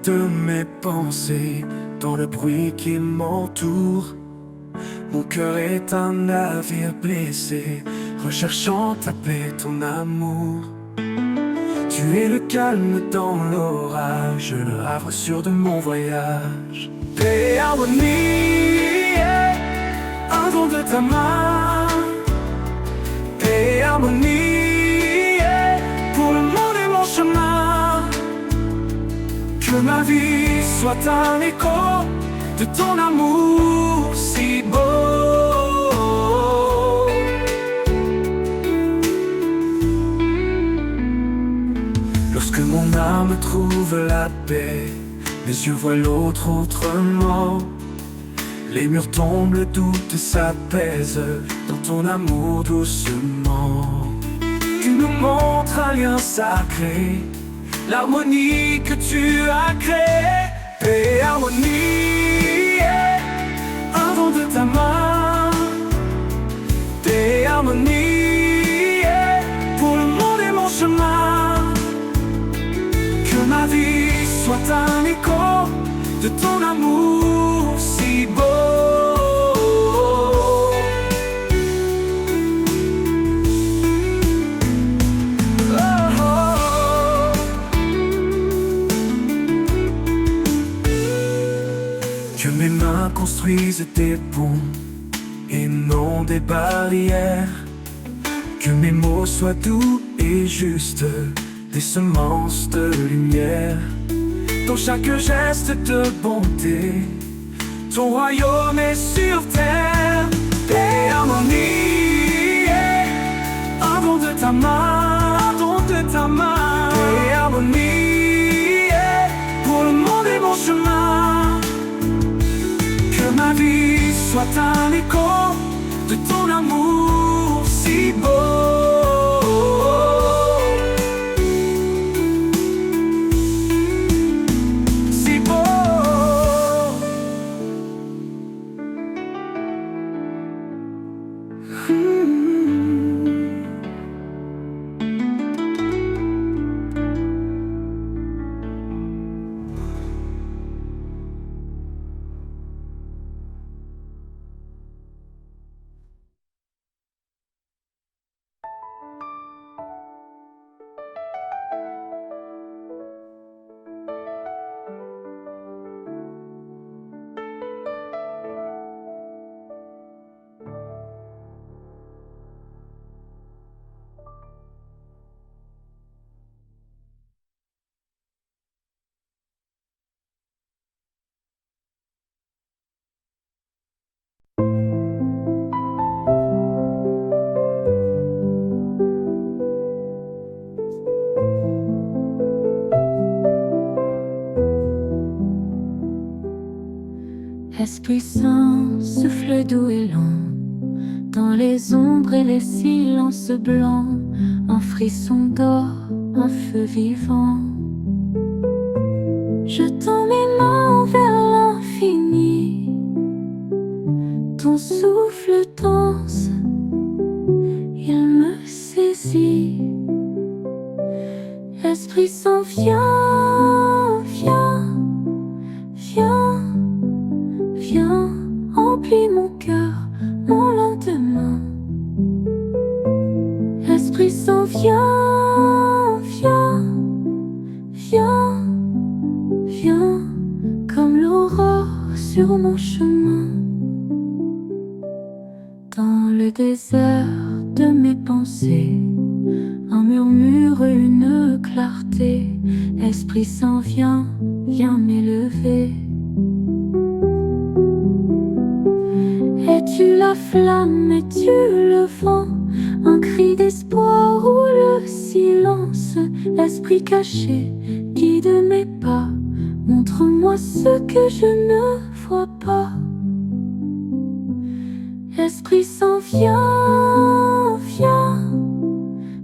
de mes pensées, dans le bruit qui m'entoure. Mon cœur est un navire blessé, recherchant ta paix, ton amour. Tu es le calme dans l'orage, le havre sûr de mon voyage. Paix et harmonie, un don de ta main. Paix et harmonie, pour le monde et mon chemin. Que ma vie soit un écho de ton amour si beau. Lorsque mon âme trouve la paix, mes yeux voient l'autre autrement. Les murs tombent, le doute s'apaise dans ton amour doucement. Tu nous montres un lien sacré, l'harmonie que tu as créée. Paix et harmonie, un don de ta main. Paix et harmonie, pour le monde et mon chemin. Que ma vie soit un écho de ton amour si beau. Que mes mains construisent des ponts et non des barrières. Que mes mots soient doux et justes, des semences de lumière. Dans chaque geste de bonté, ton royaume est sur terre. Paix et harmonie, un don de ta main, un don de ta main. Paix et harmonie, pour le monde et mon chemin. Que ma vie soit un écho de ton amour si beau. Si beau. Esprit Saint, souffle doux et lent, dans les ombres et les silences blancs, un frisson d'or, un feu vivant. Je tends mes mains vers l'infini, ton souffle danse, il me saisit. Esprit Saint, viens, viens, viens. Viens, remplis mon cœur, mon lendemain. Esprit Saint, viens, viens, viens, viens, comme l'aurore sur mon chemin. Dans le désert de mes pensées, un murmure, une clarté. Esprit Saint, viens, viens m'élever. Es-tu la flamme, es-tu le vent, un cri d'espoir ou le silence? Esprit caché, guide mes pas, montre-moi ce que je ne vois pas. Esprit Saint, viens, viens,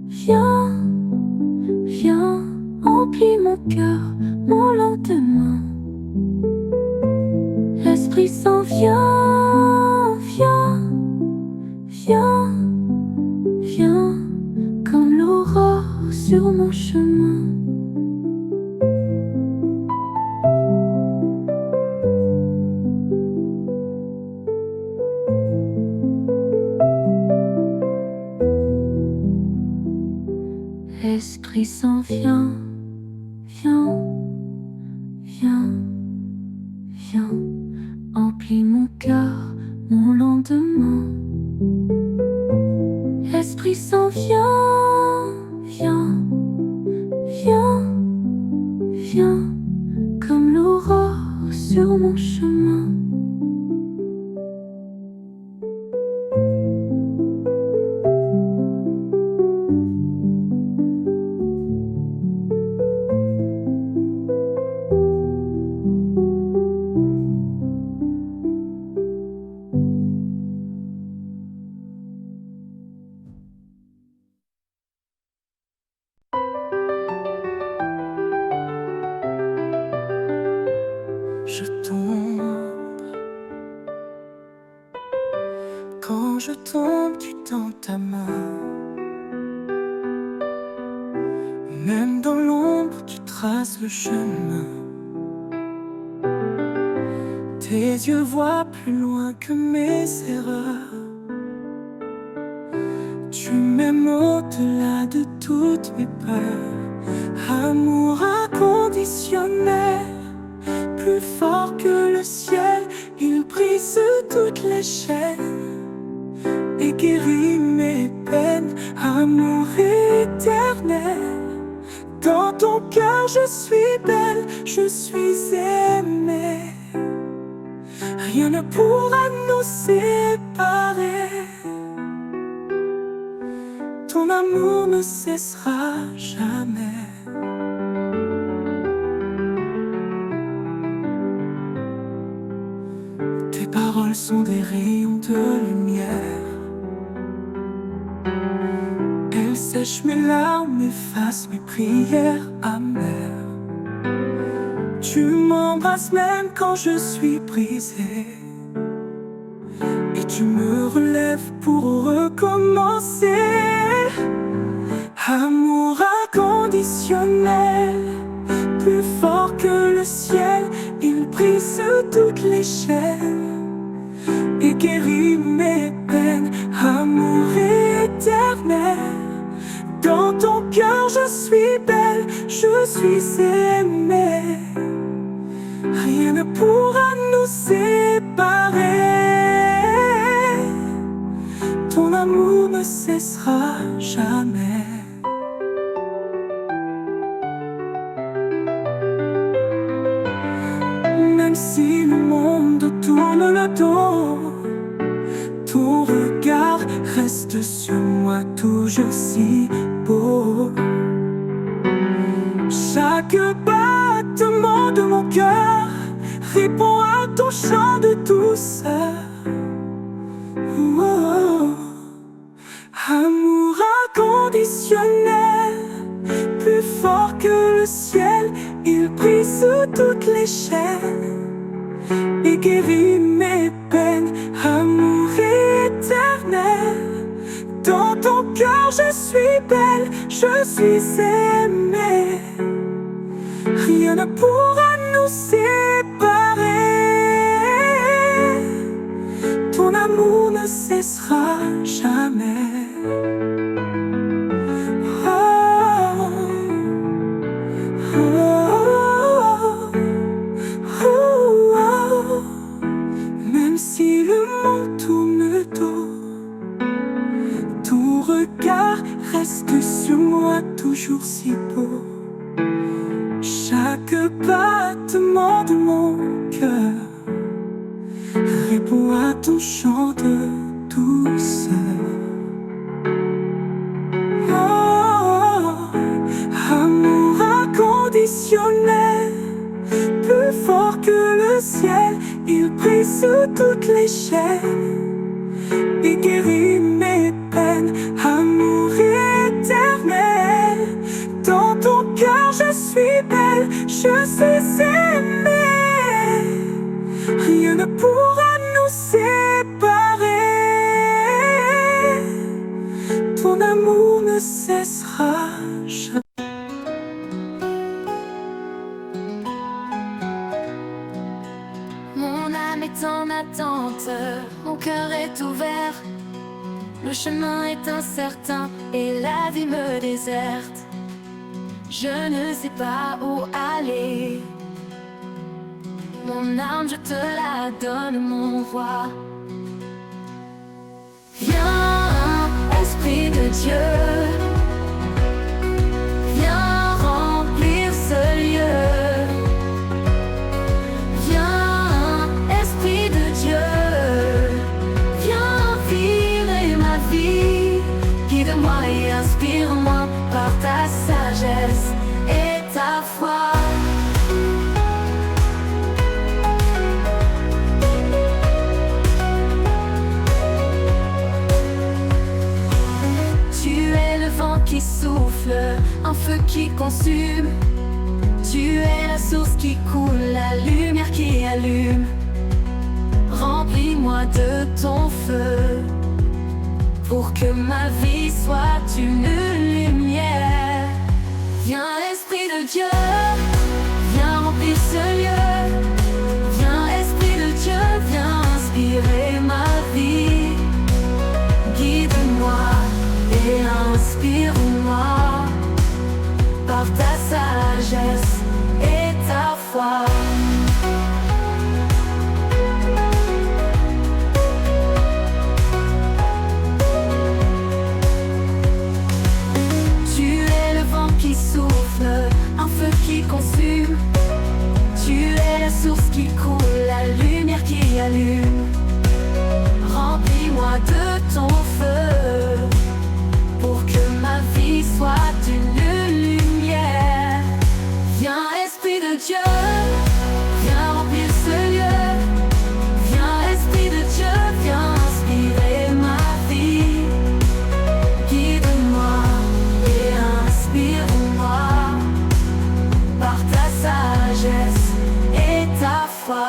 viens, viens, remplis mon cœur, mon lendemain. Esprit Saint, viens, viens, viens, viens, comme l'aurore sur mon chemin. Esprit Saint, viens, viens, viens, viens, emplis mon cœur, mon lendemain. Esprit Saint, viens, viens, viens, viens, comme l'aurore sur mon chemin. Je tombe. Quand je tombe, tu tends ta main. Même dans l'ombre, tu traces le chemin. Tes yeux voient plus loin que mes erreurs. Tu m'aimes au-delà de toutes mes peurs. Amour inconditionnel, plus fort que le ciel, il brise toutes les chaînes et guérit mes peines. Amour éternel, dans ton cœur je suis belle, je suis aimée. Rien ne pourra nous séparer. Ton amour ne cessera jamais. Tes paroles sont des rayons de lumière. Elles sèchent mes larmes, effacent mes prières amères. Tu m'embrasses même quand je suis brisée, et tu me relèves pour recommencer. Amour inconditionnel, plus fort que le ciel, il brise toutes les chaînes et guérit mes peines. Amour éternel, dans ton cœur je suis belle, je suis aimée. Rien ne pourra nous séparer. Ton amour ne cessera jamais. Même si le monde tourne le dos, ton regard reste sur moi toujours si beau. Chaque battement de mon cœur répond à ton chant de douceur. Oh, amour inconditionnel, plus fort que le ciel, il brise toutes les chaînes et guérit mes peines. Amour éternel, dans ton cœur je suis belle, je suis aimée. Rien ne pourra nous séparer. Ton amour ne cessera jamais. Oh, oh, oh, oh. Même si le monde tourne le dos, ton regard reste sur moi toujours si beau. Chaque battement de mon cœur répond à ton chant de douceur. Oh, amour inconditionnel, plus fort que le ciel, il brise toutes les chaînes et guérit mes peines. Amour éternel, dans ton cœur je suis belle, je suis aimée. Rien ne pourra nous séparer. Ton amour ne cessera jamais. Mon âme est en attente, mon cœur est ouvert. Le chemin est incertain et la vie me déserte. Je ne sais pas où aller. Mon âme, je te la donne, mon roi. Viens, Esprit de Dieu, viens remplir ce lieu. Viens, Esprit de Dieu, viens vivre ma vie. Guide-moi et inspire-moi par ta sagesse et ta foi. Qui souffle, un feu qui consume. Tu es la source qui coule, la lumière qui allume. Remplis-moi de ton feu, pour que ma vie soit une lumière. Viens, Esprit de Dieu, viens remplir ce lieu. Viens, Esprit de Dieu, viens inspirer ma vie. Guide-moi et inspire-moi par ta sagesse et ta foi. Tu es le vent qui souffle, un feu qui consume. Tu es la source qui coule, la lumière qui allume. Remplis-moi de ton feu, pour que ma vie soit une lumière. Viens, Esprit de Dieu, viens remplir ce lieu. Viens, Esprit de Dieu, viens inspirer ma vie. Guide-moi et inspire-moi par ta sagesse et ta foi.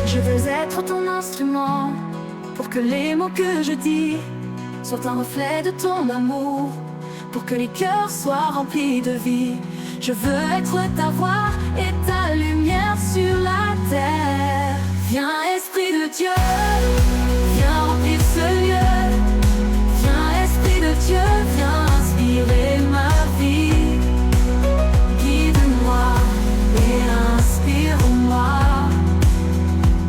Je veux être ton instrument, pour que les mots que je dis soient un reflet de ton amour, pour que les cœurs soient remplis de vie. Je veux être ta voix et ta lumière sur la terre. Viens, Esprit de Dieu, viens remplir ce lieu. Viens, Esprit de Dieu, viens inspirer ma vie. Guide-moi et inspire-moi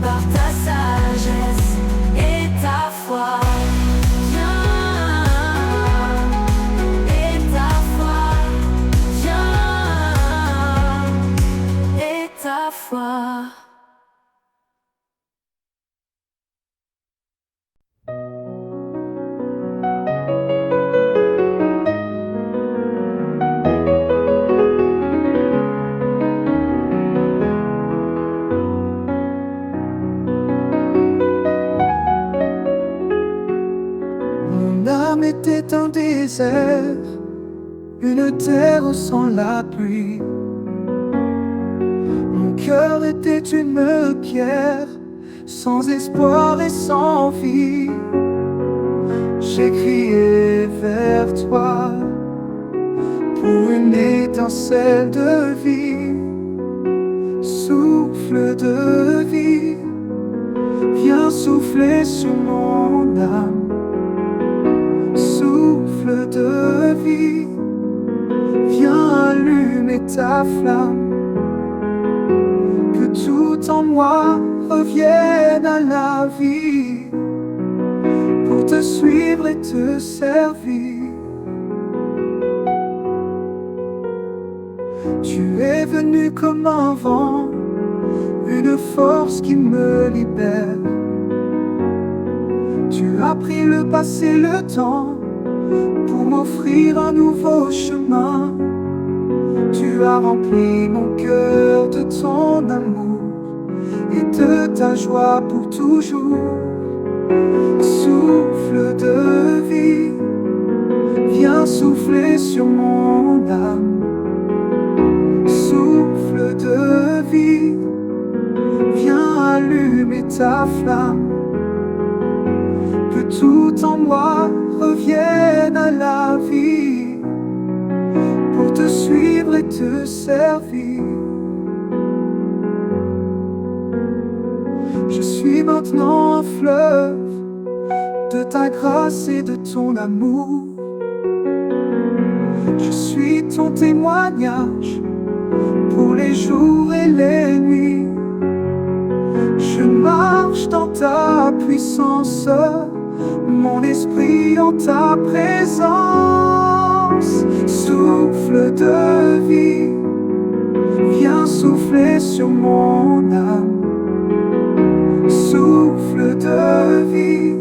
par ta sagesse et ta foi. Viens, et ta foi. Viens, et ta foi. Mon âme était un désert, une terre sans la pluie. Mon cœur était une pierre, sans espoir et sans vie. J'ai crié vers toi pour une étincelle de vie. Souffle de vie, viens souffler sur mon âme. Souffle de vie, viens allumer ta flamme. Que tout en moi revienne à la vie, pour te suivre et te servir. Tu es venu comme un vent, une force qui me libère. Tu as pris le passé, le temps, pour m'offrir un nouveau chemin. Tu as rempli mon cœur de ton amour et de ta joie pour toujours. Souffle de vie, viens souffler sur mon âme. Souffle de vie, viens allumer ta flamme. Que tout en moi revienne à la vie, pour te suivre et te servir. Je suis maintenant un fleuve de ta grâce et de ton amour. Je suis ton témoignage pour les jours et les nuits. Je marche dans ta puissance, mon esprit en ta présence. Souffle de vie, viens souffler sur mon âme. Souffle de vie,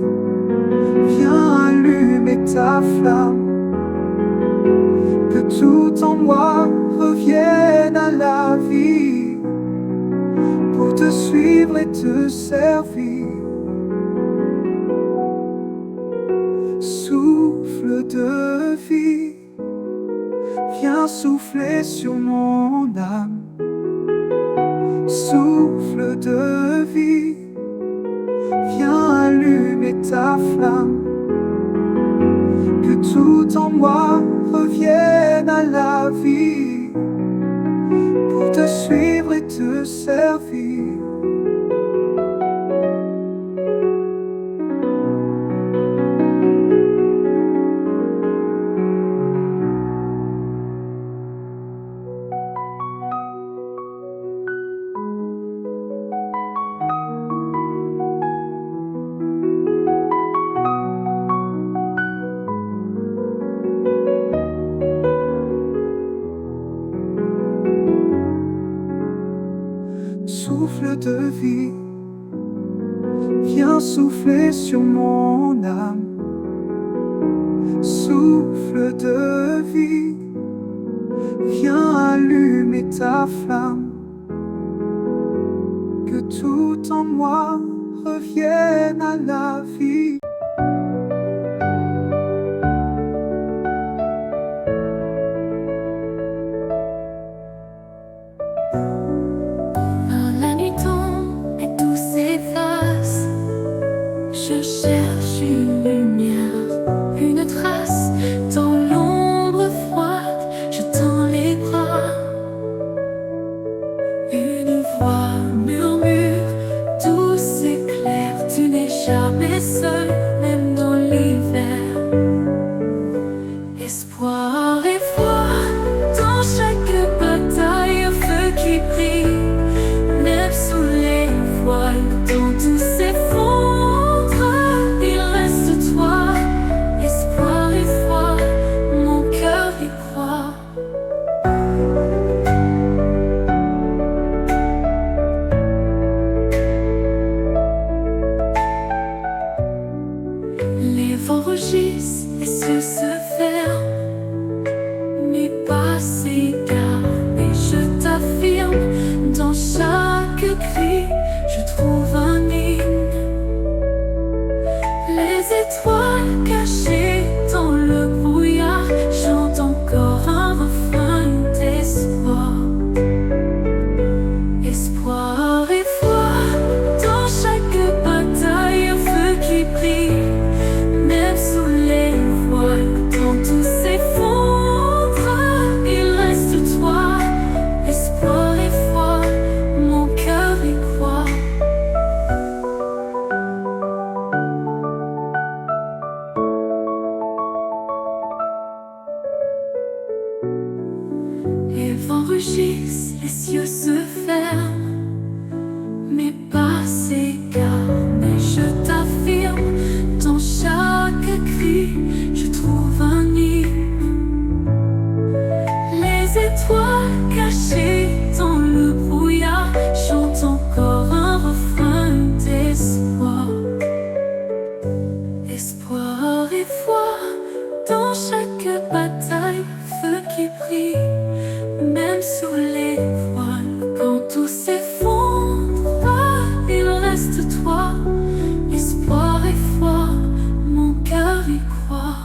viens allumer ta flamme. Que tout en moi revienne à la vie, pour te suivre et te servir. Souffle de vie, viens souffler sur mon âme. Souffle de vie, viens allumer ta flamme. Que tout en moi revienne à la vie, pour te suivre et te servir. Souffle de vie, viens souffler sur mon âme. Souffle de vie, viens allumer ta flamme. Que tout en moi revienne à la vie. Je cherche une lumière, une trace dans l'ombre froide. Je tends les bras. Une voix murmure, douce et claire. Tu n'es jamais seul, même dans l'hiver. Espoir et foi dans chaque bataille, feu qui brille, même sous les voiles, dans tous ces fonds. Les vents rugissent, les cieux se ferment, mes pas s'égarent et je t'affirme. Dans chaque cri, je trouve un hymne. Les étoiles cachées dans le brouillard chantent encore un refrain d'espoir. Espoir et foi dans chaque bataille, feu qui brille. Sous les voiles, quand tout s'effondre, il reste toi. Espoir et foi, mon cœur y croit. Les vents rugissent, les cieux se ferment, mes pas s'égarent, mais je t'affirme. Dans chaque cri, je trouve un hymne. Les étoiles cachées dans le brouillard chantent encore un refrain d'espoir. Espoir et foi dans chaque bataille, feu qui brille, même sous les voiles, quand tout s'effondre, il reste toi. Espoir et foi, mon cœur y croit.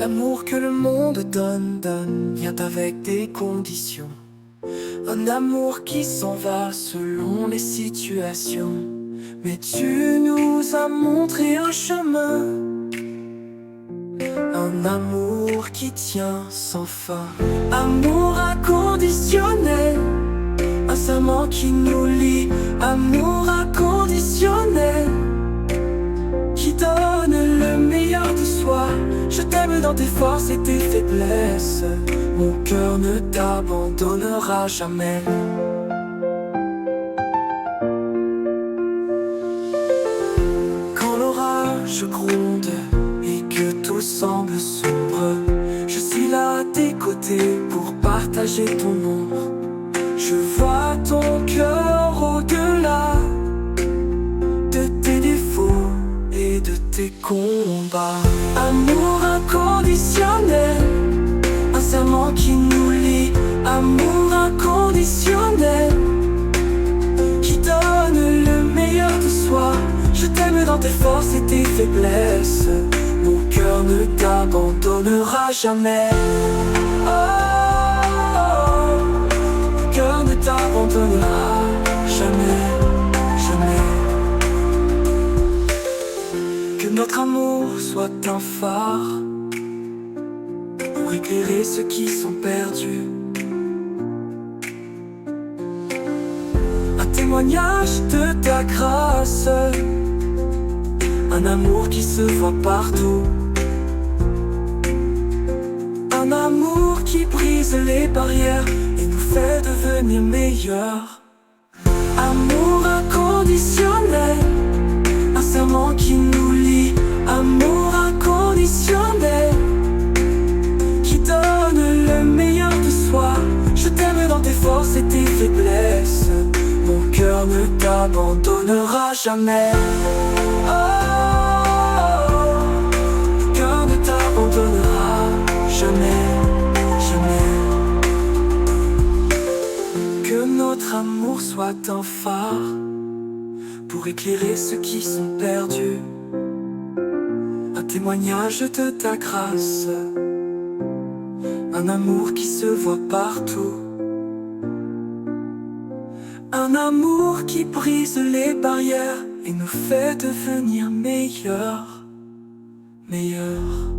L'amour que le monde donne vient avec des conditions. Un amour qui s'en va selon les situations. Mais tu nous as montré un chemin, un amour qui tient sans fin. Amour inconditionnel, un serment qui nous lie. Amour inconditionnel, qui donne le meilleur de soi. Je t'aime dans tes forces et tes faiblesses. Mon cœur ne t'abandonnera jamais. Quand l'orage gronde et que tout semble sombre, je suis là à tes côtés pour partager ton ombre. Je vois ton cœur au-delà de tes défauts et de tes combats. Amour inconditionnel, un serment qui nous lie. Amour inconditionnel, qui donne le meilleur de soi. Je t'aime dans tes forces et tes faiblesses. Mon cœur ne t'abandonnera jamais. Oh, mon cœur ne t'abandonnera jamais, jamais. Que notre amour soit un phare pour éclairer ceux qui sont perdus. Un témoignage de ta grâce, un amour qui se voit partout. Un amour qui brise les barrières et nous fait devenir meilleurs. Amour inconditionnel, un serment qui nous lie. Amour inconditionnel, qui donne le meilleur de soi. Je t'aime dans tes forces et tes faiblesses. Mon cœur ne t'abandonnera jamais. Oh, mon cœur ne t'abandonnera jamais, jamais. Que notre amour soit un phare pour éclairer ceux qui sont perdus. Un témoignage de ta grâce, un amour qui se voit partout. Un amour qui brise les barrières et nous fait devenir meilleurs, meilleurs.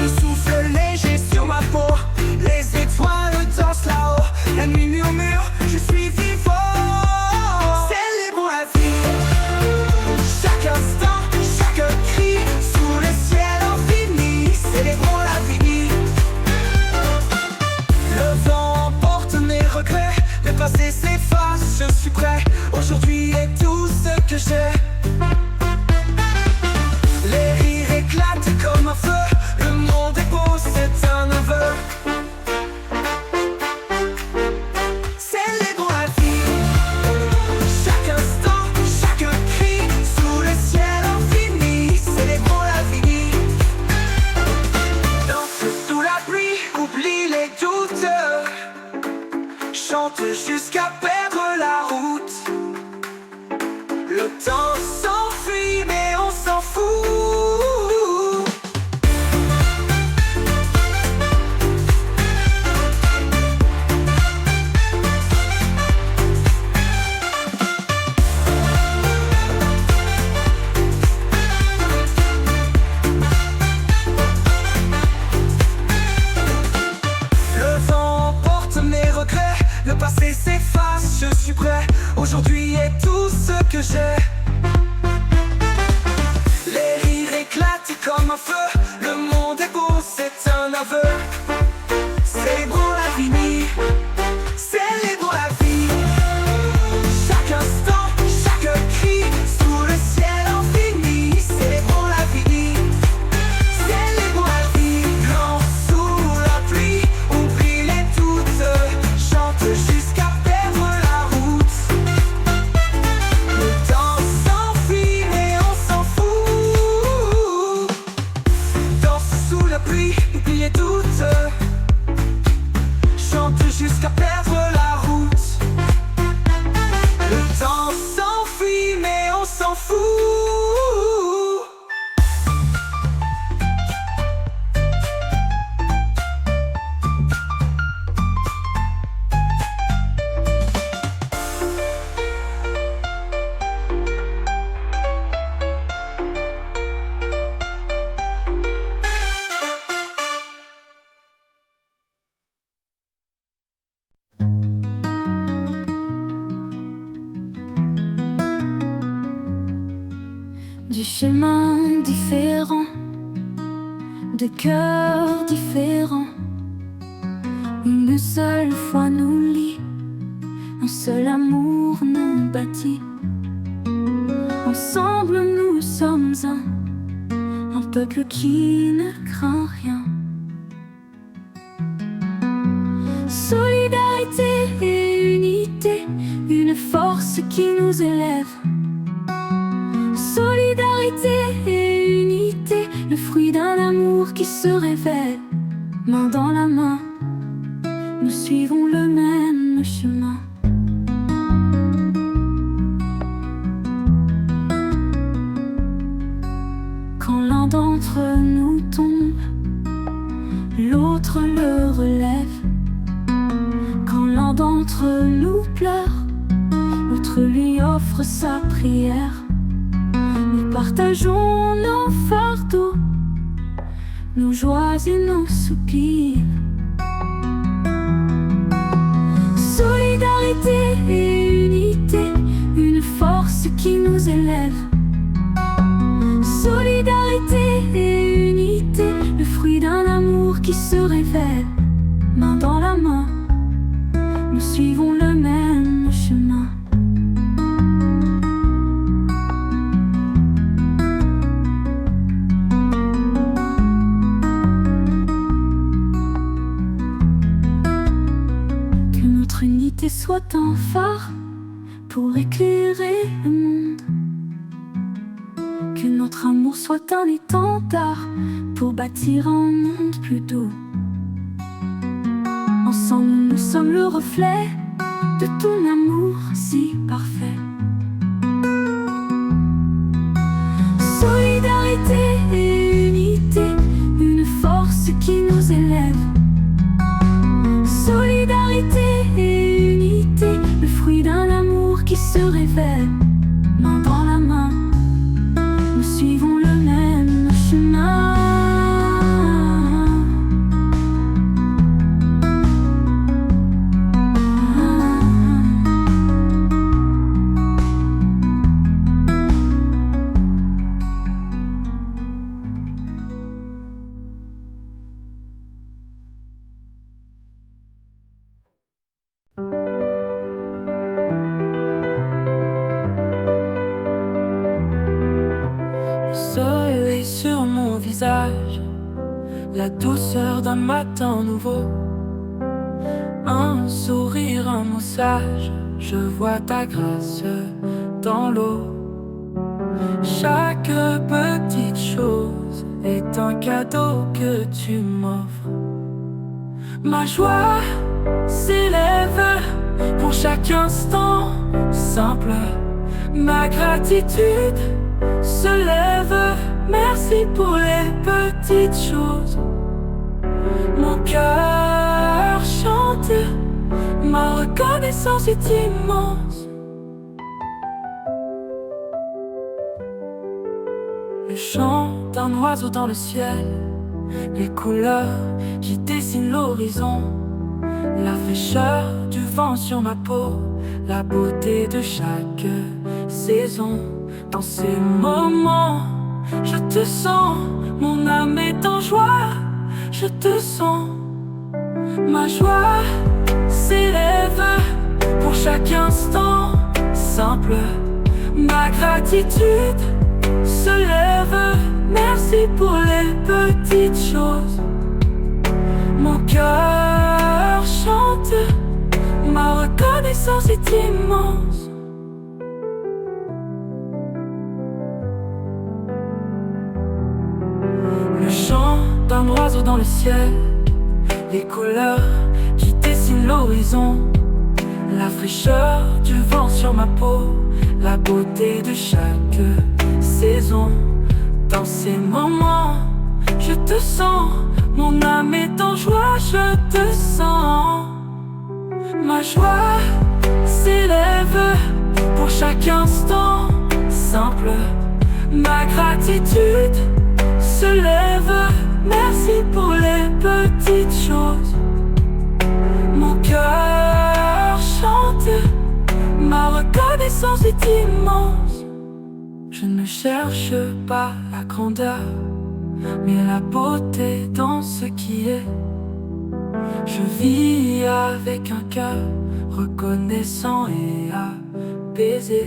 Le souffle léger sur ma peau, les étoiles dansent là-haut. La nuit murmure, je suis vivant. Célébrons la vie, chaque instant, chaque cri. chemins différents, de cœurs différents. Une seule foi nous lie, un seul amour nous bâtit. Ensemble nous sommes un peuple qui ne craint rien. Solidarité et unité, une force qui nous élève. Solidarité et unité, le fruit d'un amour qui se révèle. Main dans la main, nous suivons le même chemin. Quand l'un d'entre nous tombe, l'autre le relève. Quand l'un d'entre nous pleure, l'autre lui offre sa prière. Nous partageons nos fardeaux, nos joies et nos soupirs. Solidarité et unité, une force qui nous élève. Solidarité et unité, le fruit d'un amour qui se révèle. Main dans la main, nous suivons le même chemin. Que notre unité soit un phare pour éclairer le monde. Que notre amour soit un étendard pour bâtir un monde plus doux. Ensemble nous sommes le reflet de ton amour si parfait. Solidarité et unité, une force qui nous élève. Solidarité et unité, le fruit d'un amour qui se révèle. Main dans la main, nous suivons le même chemin. Soleil sur mon visage, la douceur d'un matin nouveau. Un sourire, un mot sage, je vois ta grâce dans l'eau. Chaque petite chose est un cadeau que tu m'offres. Ma joie s'élève pour chaque instant simple. Ma gratitude se lève, merci pour les petites choses. Mon cœur chante, ma reconnaissance est immense. Le chant d'un oiseau dans le ciel, les couleurs qui dessinent l'horizon, la fraîcheur du vent sur ma peau, la beauté de chaque saison. Dans ces moments, je te sens, mon âme est en joie, je te sens. Ma joie s'élève pour chaque instant simple. Ma gratitude se lève, merci pour les petites choses. Mon cœur chante, ma reconnaissance est immense. Le chant d'un oiseau dans le ciel, les couleurs qui dessinent l'horizon, la fraîcheur du vent sur ma peau, la beauté de chaque saison. Dans ces moments, je te sens, mon âme est en joie, je te sens. Ma joie s'élève pour chaque instant simple. Ma gratitude se lève, merci pour les petites choses. Mon cœur chante, ma reconnaissance est immense. Je ne cherche pas la grandeur, mais la beauté dans ce qui est. Je vis avec un cœur reconnaissant et apaisé.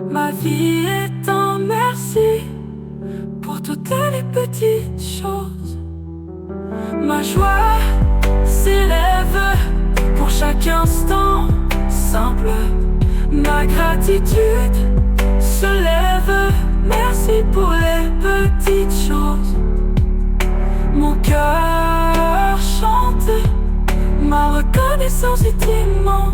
Ma vie est un merci pour toutes les petites choses. Ma joie s'élève pour chaque instant simple. Ma gratitude se lève, merci pour les petites choses. Mon cœur chante, ma reconnaissance est immense.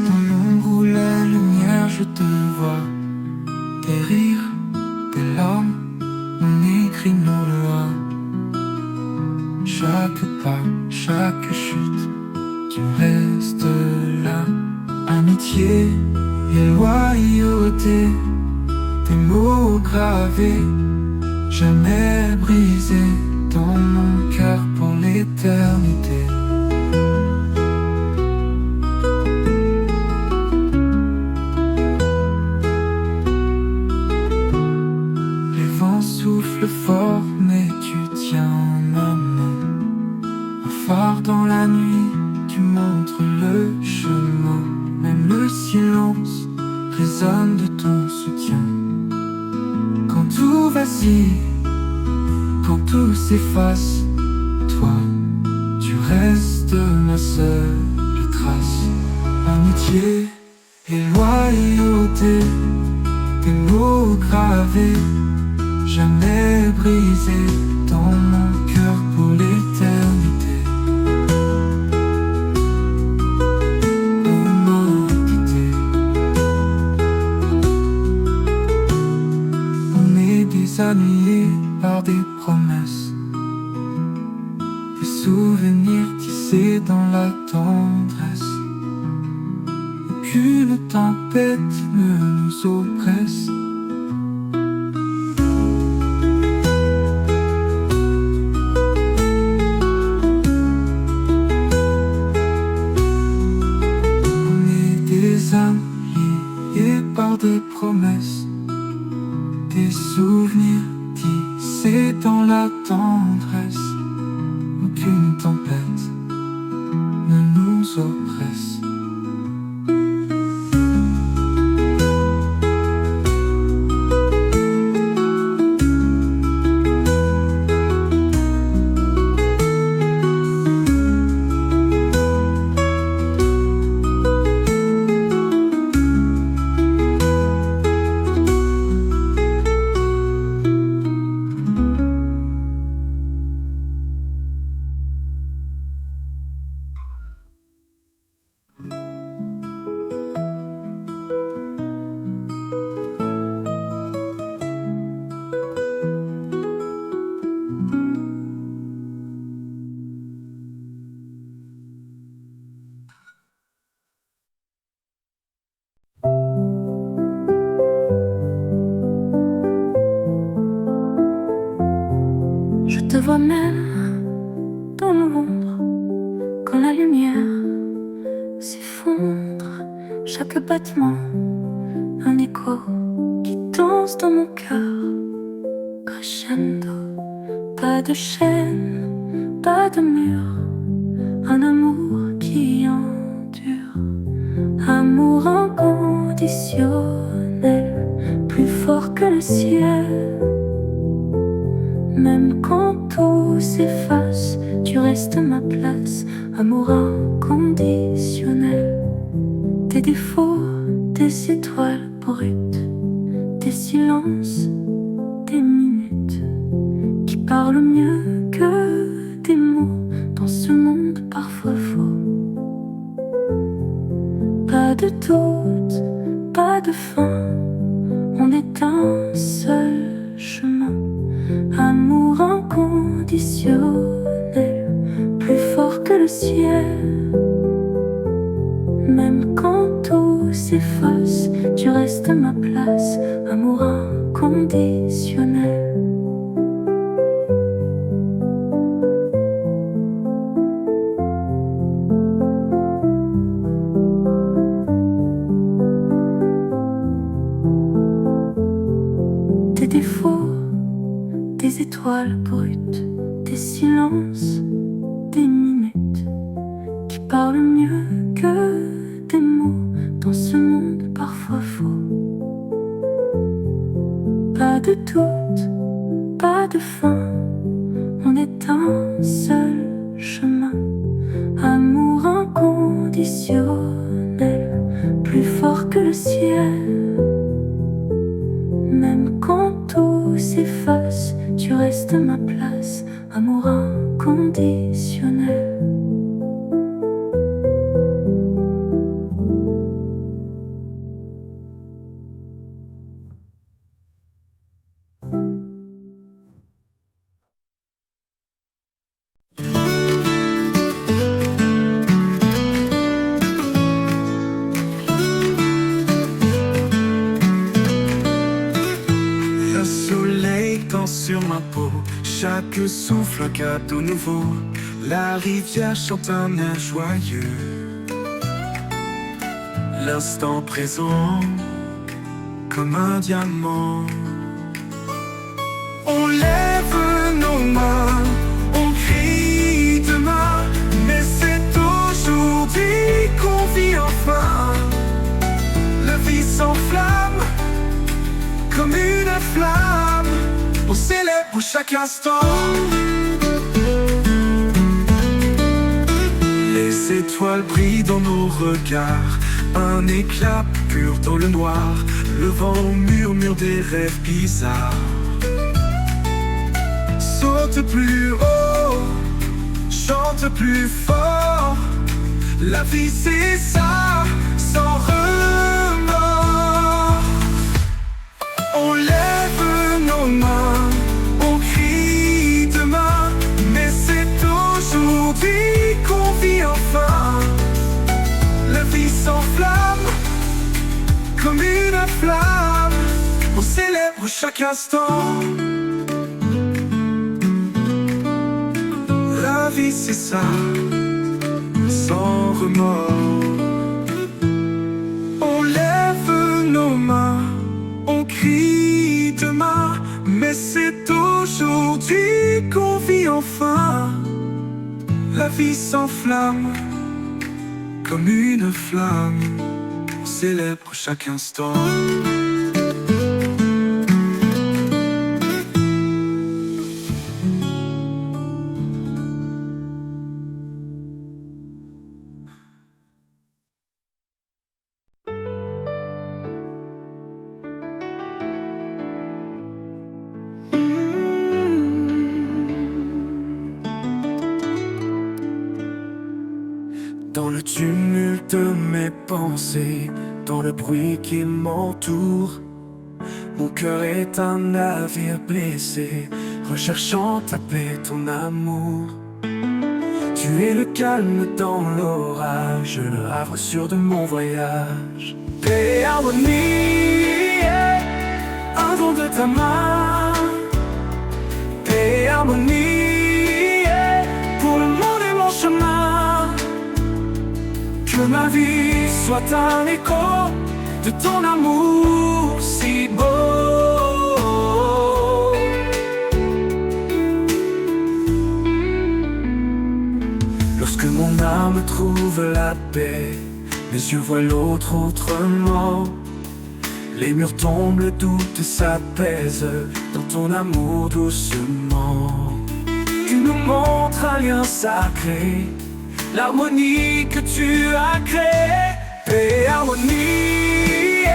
Dans l'ombre ou la lumière, je te vois. Des rires, des larmes, on écrit nos lois. Chaque pas, chaque chute, tu restes là. Amitié et loyauté, des mots gravés, jamais brisés dans mon cœur pour l'éternité. Les vents soufflent fort, mais tu tiens ma main. Un phare dans la nuit, tu montres le chemin. Même le silence résonne de ton soutien. Quand tout vacille, quand tout s'efface, toi, tu restes ma seule trace. Amitié et loyauté, des mots gravés, jamais brisés dans mon cœur pour l'éternité. Annuyés par des promesses, des souvenirs tissés dans la tendresse. Aucune tempête ne nous oppresse. On est des âmes liées par des promesses, des souvenirs tissés dans la tendresse. Aucune tempête ne nous oppresse. Je te vois même dans l'ombre, quand la lumière s'effondre. Chaque battement, un écho qui danse dans mon cœur. Crescendo, pas de chaîne, pas de mur. Un amour qui endure, amour inconditionnel, plus fort que le ciel. Même quand tout s'efface, tu restes ma place. Amour inconditionnel. Tes défauts, des étoiles brutes, des silences, des minutes qui parlent mieux que des mots dans ce monde parfois faux. Pas de doute, pas de fin, on est un seul chemin. Amour inconditionnel, plus fort que le ciel. Même quand tout s'efface, tu restes ma place, amour inconditionnel. Des défauts, des étoiles brutes, des silences, des minutes qui parlent mieux que des mots dans ce monde parfois faux. Pas de doute, pas de fin, on est un seul chemin. Amour inconditionnel, plus fort que le ciel. Même quand tout s'efface, tu restes ma place, amour inconditionnel. Le soleil tend sur ma peau, chaque souffle un cadeau nouveau. La rivière chante un air joyeux. L'instant présent, comme un diamant. On lève nos mains, on crie demain, mais c'est aujourd'hui qu'on vit enfin. La vie s'enflamme comme une flamme, on célèbre chaque instant. Les étoiles brillent dans nos regards, un éclat pur dans le noir. Le vent murmure des rêves bizarres. Saute plus haut, chante plus fort. La vie c'est ça, sans remords. On lève nos mains, on crie demain, mais c'est aujourd'hui qu'on vit enfin. La vie s'enflamme comme une flamme, on célèbre chaque instant. La vie c'est ça, sans remords. On lève nos mains, on crie demain, mais c'est aujourd'hui qu'on vit enfin. La vie s'enflamme comme une flamme, on célèbre chaque instant. Dans le tumulte de mes pensées, dans le bruit qui m'entoure, mon cœur est un navire blessé, recherchant ta paix, ton amour. Tu es le calme dans l'orage, le havre sûr de mon voyage. Paix et harmonie, un don de ta main. Paix et harmonie, pour le monde et mon chemin. Que ma vie soit un écho de ton amour si beau. Lorsque mon âme trouve la paix, mes yeux voient l'autre autrement. Les murs tombent, le doute s'apaise dans ton amour doucement. Tu nous montres un lien sacré, l'harmonie que tu as créée. Paix et harmonie,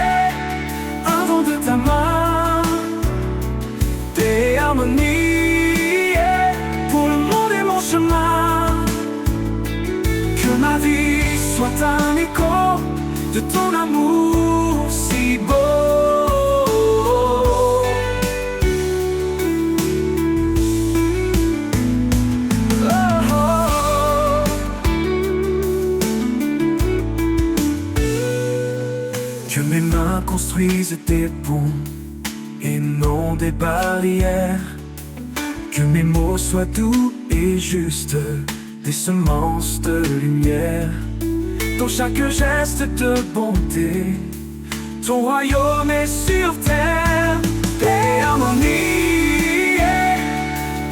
un don de ta main. Paix et harmonie, pour le monde et mon chemin. Que ma vie soit un écho de ton amour si beau. Que mes mains construisent des ponts et non des barrières. Que mes mots soient doux et justes, des semences de lumière. Dans chaque geste de bonté, ton royaume est sur terre. Paix, harmonie,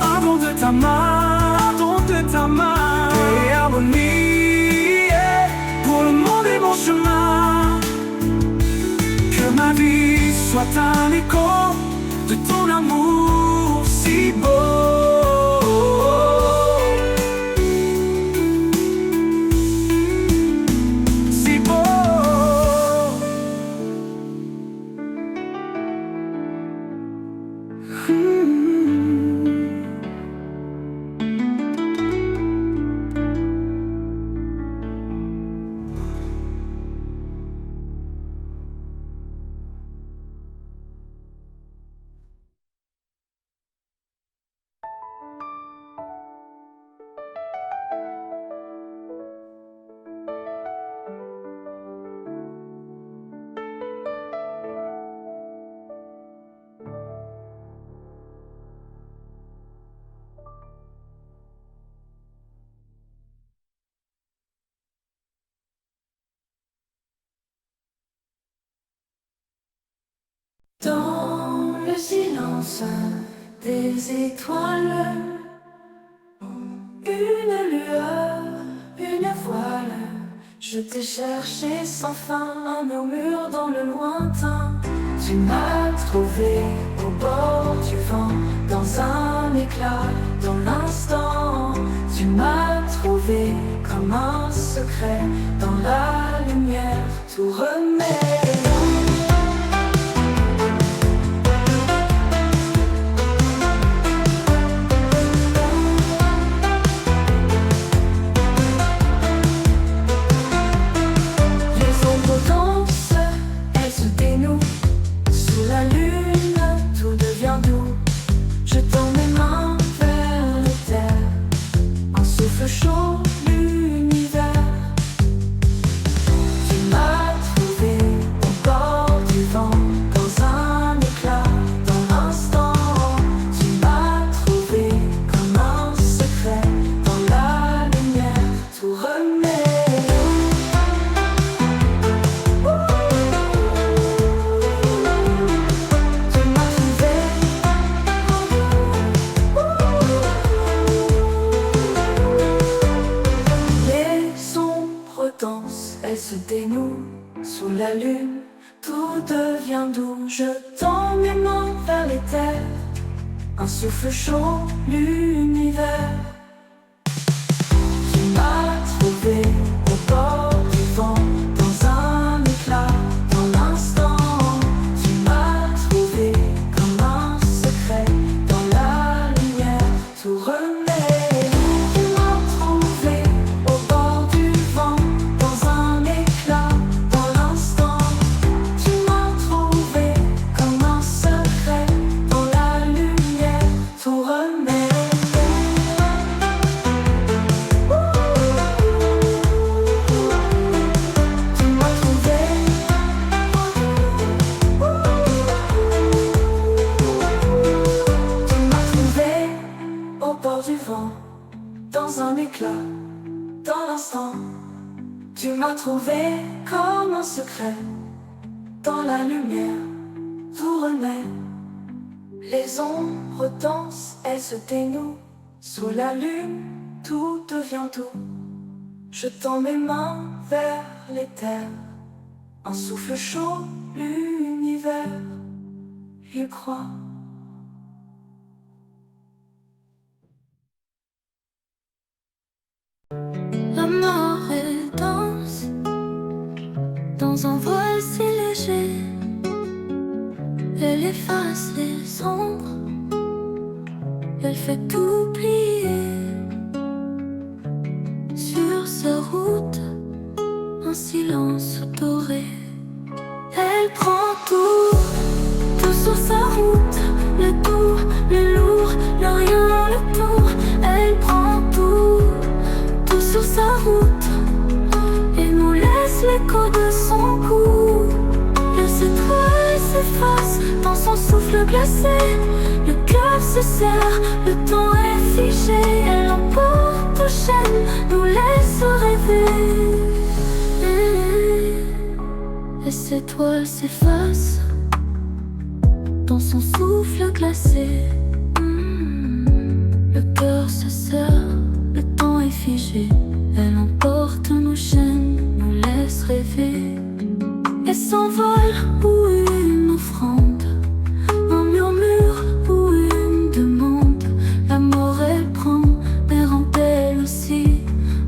un don de ta main, un don de ta main. Paix, harmonie, pour le monde et mon chemin. Que ma vie soit un écho de ton amour si beau. Si beau. Dans le silence des étoiles, une lueur, une voile. Je t'ai cherché sans fin, un murmure dans le lointain. Tu m'as trouvé au bord du vent, dans un éclat, dans l'instant. Tu m'as trouvé comme un secret, dans la lumière, tout remet. Chaud l'univers. Tu m'as trouvé au bord du vent, dans un éclat, dans l'instant. Tu m'as trouvé comme un secret, dans la lumière, tout remet. Tu m'as trouvé. Elle se dénoue sous la lune, tout devient doux. Je tends mes mains vers les terres, un souffle chaud, l'univers. Tu m'as trouvé au bord du vent, dans un éclat, dans l'instant. Tu m'as trouvé comme un secret, dans la lumière, tout remet. Dans un éclat, dans l'instant. Tu m'as trouvé comme un secret, dans la lumière, tout renaît. Les ombres dansent, elles se dénouent. Sous la lune, tout devient doux. Je tends mes mains vers les terres, un souffle chaud, l'univers, il croit. La marée danse dans un voile si léger. Elle efface les ombres, elle fait tout plier. Sur sa route, un silence doré. Elle prend tout sur sa route. Le doux, le lourd, le rien, le tout. Elle prend tout sur sa route et nous laisse l'écho de son cou. glacée, le cœur se serre, le temps est figé. Elle emporte aux chaînes, nous laisse rêver. Et ces toiles s'effacent dans son souffle glacé. Le cœur se serre, le temps est figé. Elle emporte nos chaînes, nous laisse rêver. Et s'envole pour une offrande, un murmure ou une demande. La mort elle prend, mais rend elle aussi,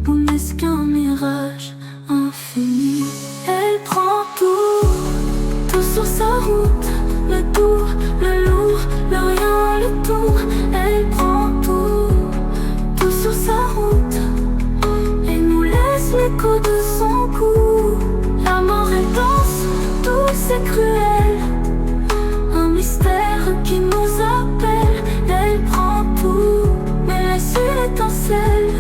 ou n'est-ce qu'un mirage infini? Elle prend tout sur sa route, le doux, le lourd, le rien, le tout. Elle prend tout sur sa route, et nous laisse l'écho de son cou. La mort elle danse, douce et cruelle, un mystère qui nous appelle. Elle prend tout, mais laisse une étincelle.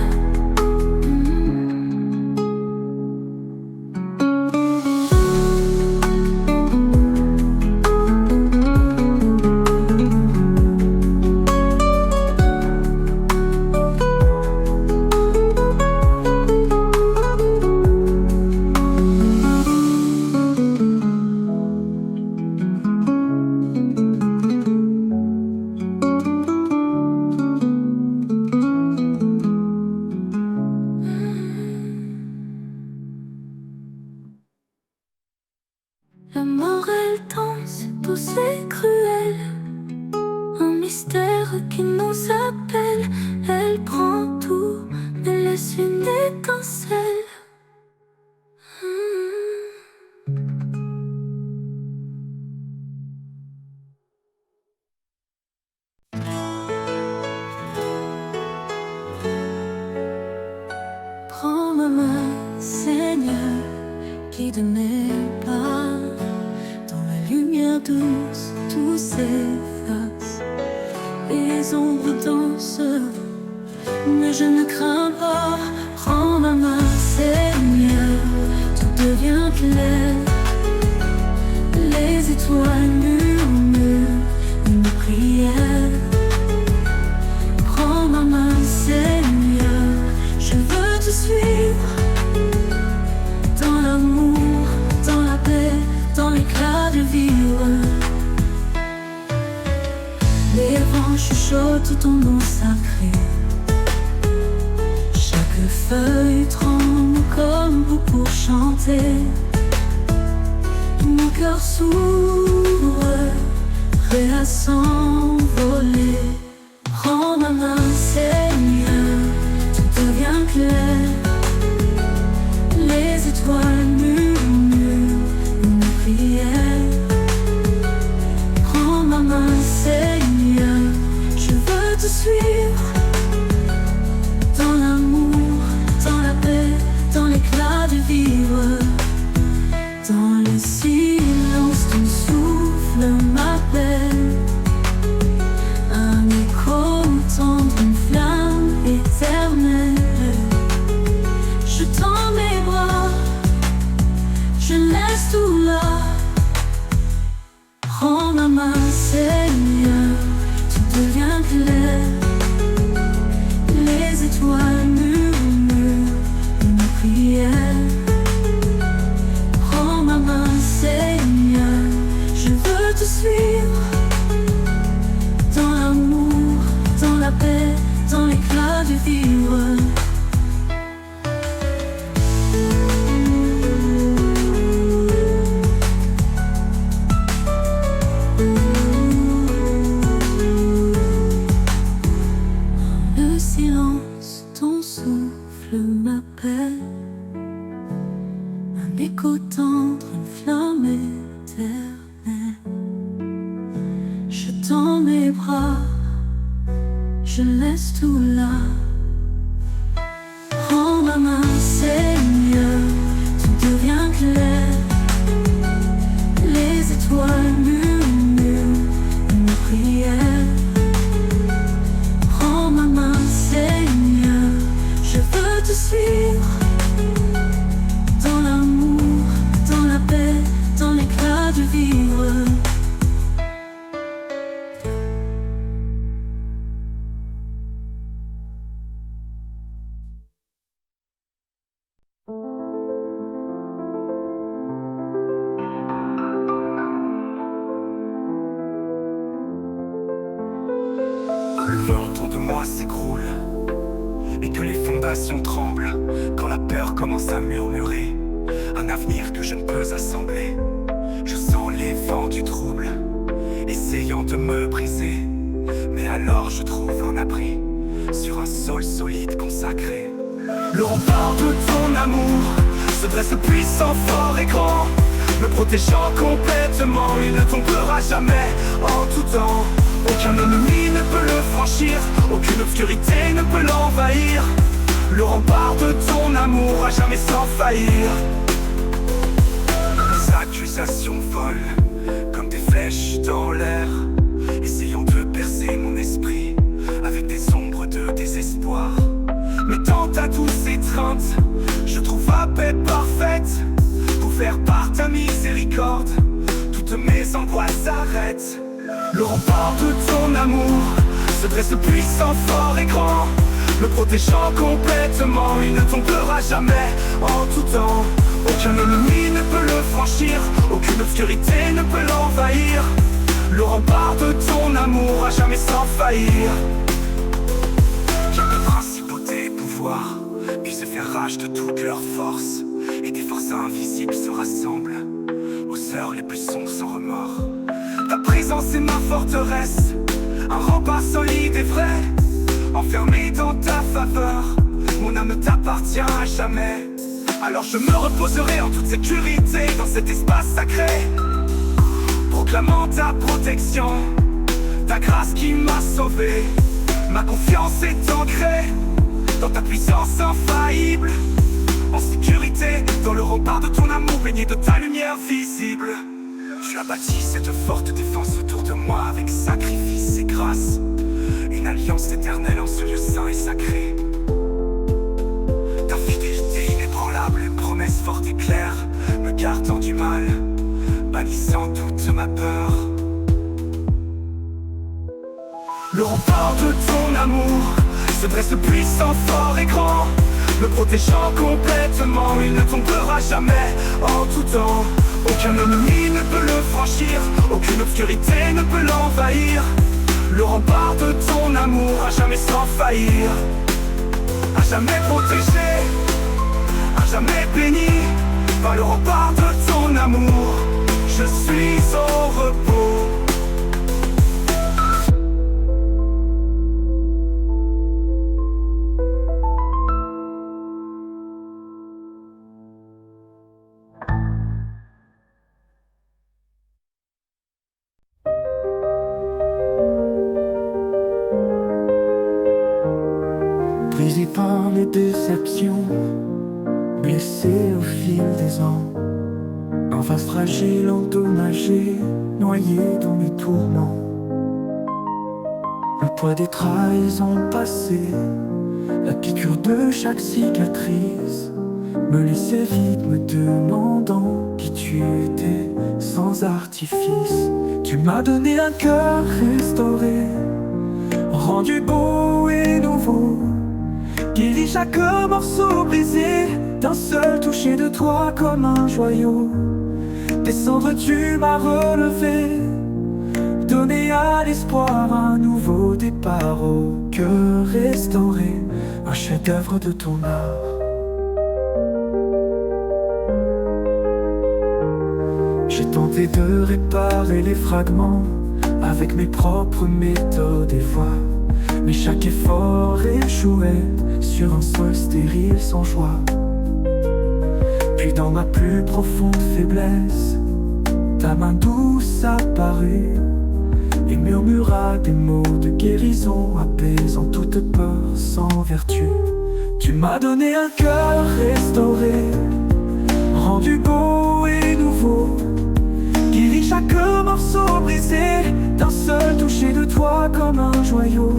La mort elle danse, douce et cruelle, un mystère qui nous appelle. Elle prend tout, mais laisse une étincelle. Prends ma main, Seigneur, guide mes pas. Lumière douce, tout s'efface, les ombres dansent, mais je ne crains pas. Prends ma main, Seigneur, tout devient clair. Les étoiles murmurent une prière. Prends ma main, Seigneur, je veux te suivre dans l'amour, dans la paix, dans l'éclat de vivre. Les vents chuchotent ton nom sacré. Chaque feuille tremble comme vous pour chanter. Mon cœur s'ouvre, prêt à s'envoler. Prends ma main, Seigneur, tout devient clair. Les étoiles murmurent une prière. Prends ma main, Seigneur, je veux te suivre dans l'amour, dans la paix, dans l'éclat de vivre. Dans le silence, ton souffle m'appelle. Un écho tendre, une flamme éternelle. Je tends mes bras, je laisse tout là. Prends ma main, Seigneur, tout devient clair. Les étoiles murmurent une prière. Prends ma main, Seigneur, je veux te suivre dans l'amour, dans la paix, dans l'éclat de vivre. Le silence, ton souffle m'appelle. Un écho tendre, une flamme éternelle. Je tends mes bras, je laisse tout là. le vent autour de moi s'écroule et que les fondations tremblent quand la peur commence à murmurer un avenir que je ne peux assembler. Je sens les vents du trouble essayant de me briser, mais alors je trouve un abri sur un sol solide consacré. Le rempart de ton amour se dresse puissant, fort et grand, me protégeant complètement. Il ne tombera jamais en tout temps. Aucun ennemi ne peut le franchir, aucune obscurité ne peut l'envahir. Le rempart de ton amour à jamais sans faillir. Les accusations volent comme des flèches dans l'air, essayant de percer mon esprit avec des ombres de désespoir. Mettant à douce étreinte, je trouve la paix parfaite, couvert par ta miséricorde, toutes mes angoisses s'arrêtent. Le rempart de ton amour se dresse puissant, fort et grand, me protégeant complètement. Il ne tombera jamais en tout temps. Aucun ennemi ne peut le franchir, aucune obscurité ne peut l'envahir. Le rempart de ton amour à jamais sans faillir. Quelques principautés, pouvoirs, puis se faire rage de toutes leurs forces, et des forces invisibles se rassemblent aux heures les plus sombres sans remords. Ta présence est ma forteresse, un rempart solide et vrai, enfermé dans ta faveur. Mon âme t'appartient à jamais. Alors je me reposerai en toute sécurité dans cet espace sacré, proclamant ta protection, ta grâce qui m'a sauvé. Ma confiance est ancrée dans ta puissance infaillible, en sécurité dans le rempart de ton amour, baigné de ta lumière visible. Tu as bâti cette forte défense autour de moi avec sacrifice et grâce, une alliance éternelle en ce lieu saint et sacré. Ta fidélité inébranlable, promesse forte et claire, me gardant du mal, bannissant toute ma peur. Le rempart de ton amour se dresse puissant, fort et grand, me protégeant complètement. Il ne tombera jamais en tout temps. Aucun ennemi ne peut le franchir, aucune obscurité ne peut l'envahir. Le rempart de ton amour à jamais sans faillir, à jamais protégé, à jamais béni par le rempart de ton amour. Je suis au repos. Brisé par les déceptions, blessé au fil des ans, en face fragile, endommagé, noyé dans mes tourments. Le poids des trahisons passées, la piqûre de chaque cicatrice, me laissait vide, me demandant qui tu étais sans artifice. Tu m'as donné un cœur restauré, rendu beau et nouveau, guéri chaque morceau brisé, d'un seul toucher de toi comme un joyau. Descendre tu m'as relevé, donné à l'espoir un nouveau départ. Au cœur restauré, un chef-d'œuvre de ton art. J'ai tenté de réparer les fragments avec mes propres méthodes et voies, mais chaque effort échouait sur un sol stérile sans joie. Puis dans ma plus profonde faiblesse, ta main douce apparut et murmura des mots de guérison, apaisant toute peur sans vertu. Tu m'as donné un cœur restauré, rendu beau et nouveau, guéri chaque morceau brisé, d'un seul toucher de toi comme un joyau.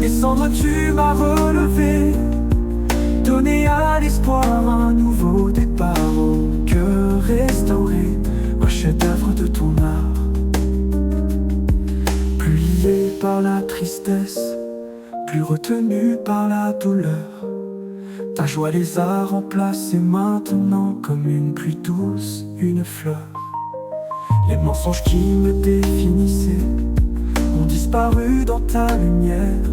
Descendre tu m'as relevé, donné à l'espoir un nouveau départ. Au cœur restauré, un chef-d'œuvre de ton art. Plus lié par la tristesse, plus retenu par la douleur, ta joie les a remplacés maintenant comme une pluie douce, une fleur. Les mensonges qui me définissaient ont disparu disparu dans ta lumière.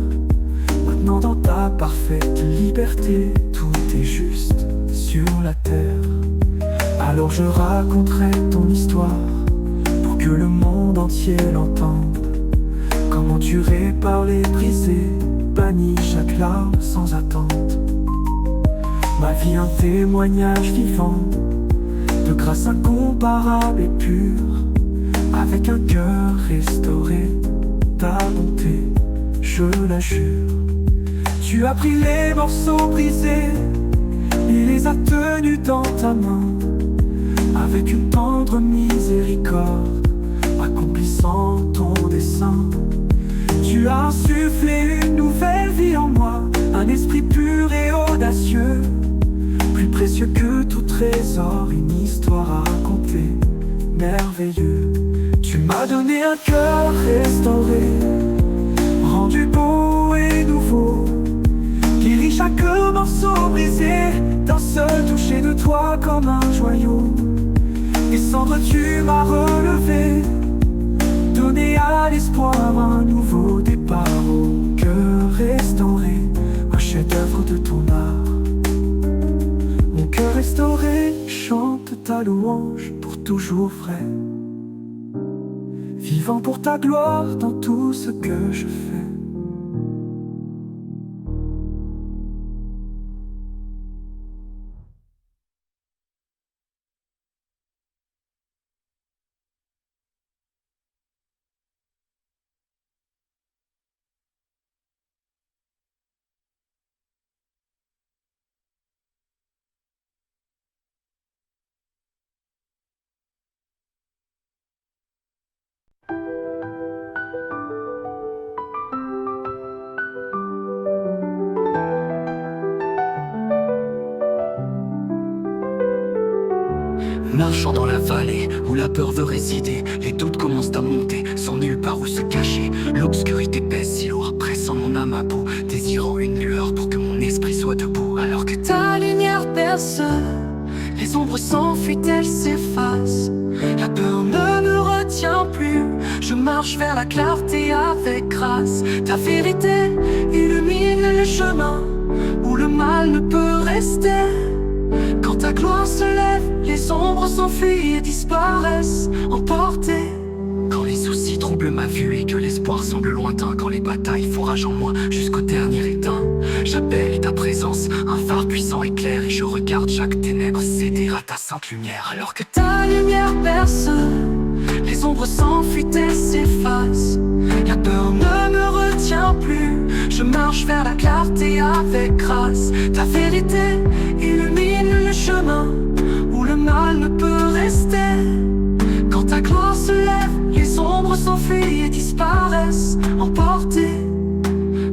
Maintenant dans ta parfaite liberté, tout est juste sur la terre. Alors je raconterai ton histoire pour que le monde entier l'entende. Comment tu répares les brisés, bannis chaque larme sans attente. Ma vie un témoignage vivant de grâce incomparable et pure. Avec un cœur restauré, ta bonté, je la jure. Tu as pris les morceaux brisés et les as tenus dans ta main. Avec une tendre miséricorde, accomplissant ton dessein. Tu as insufflé une nouvelle vie en moi, un esprit pur et audacieux, plus précieux que tout trésor, une histoire à raconter, merveilleux. Tu m'as donné un cœur restauré, rendu beau et nouveau, guéri chaque morceau brisé, d'un seul toucher de toi comme un joyau. Et cendre tu m'as relevé, donné à l'espoir un nouveau départ. Au cœur restauré, un chef-d'œuvre de ton art. Mon cœur restauré chante ta louange pour toujours vrai, vivant pour ta gloire dans tout ce que je fais. Marchant dans la vallée où la peur veut résider, les doutes commencent à monter, sans nulle part où se cacher. L'obscurité pèse si lourd, pressant mon âme à bout, désirant une lueur pour que mon esprit soit debout. Alors que ta lumière perce, les ombres s'enfuient, elles s'effacent. La peur ne me retient plus, je marche vers la clarté avec grâce. Ta vérité illumine le chemin où le mal ne peut rester. Quand ta gloire se lève, les ombres s'enfuient et disparaissent, emportées. Quand les soucis troublent ma vue et que l'espoir semble lointain, quand les batailles font rage en moi jusqu'au dernier éteint, j'appelle ta présence, un phare puissant éclaire, et je regarde chaque ténèbre céder à ta sainte lumière. Alors que ta lumière perce, les ombres s'enfuient et s'effacent. La peur ne me retient plus, je marche vers la clarté avec grâce. Ta vérité illumine le chemin où le mal ne peut rester. Quand ta gloire se lève, les ombres s'enfuient et disparaissent, emportées.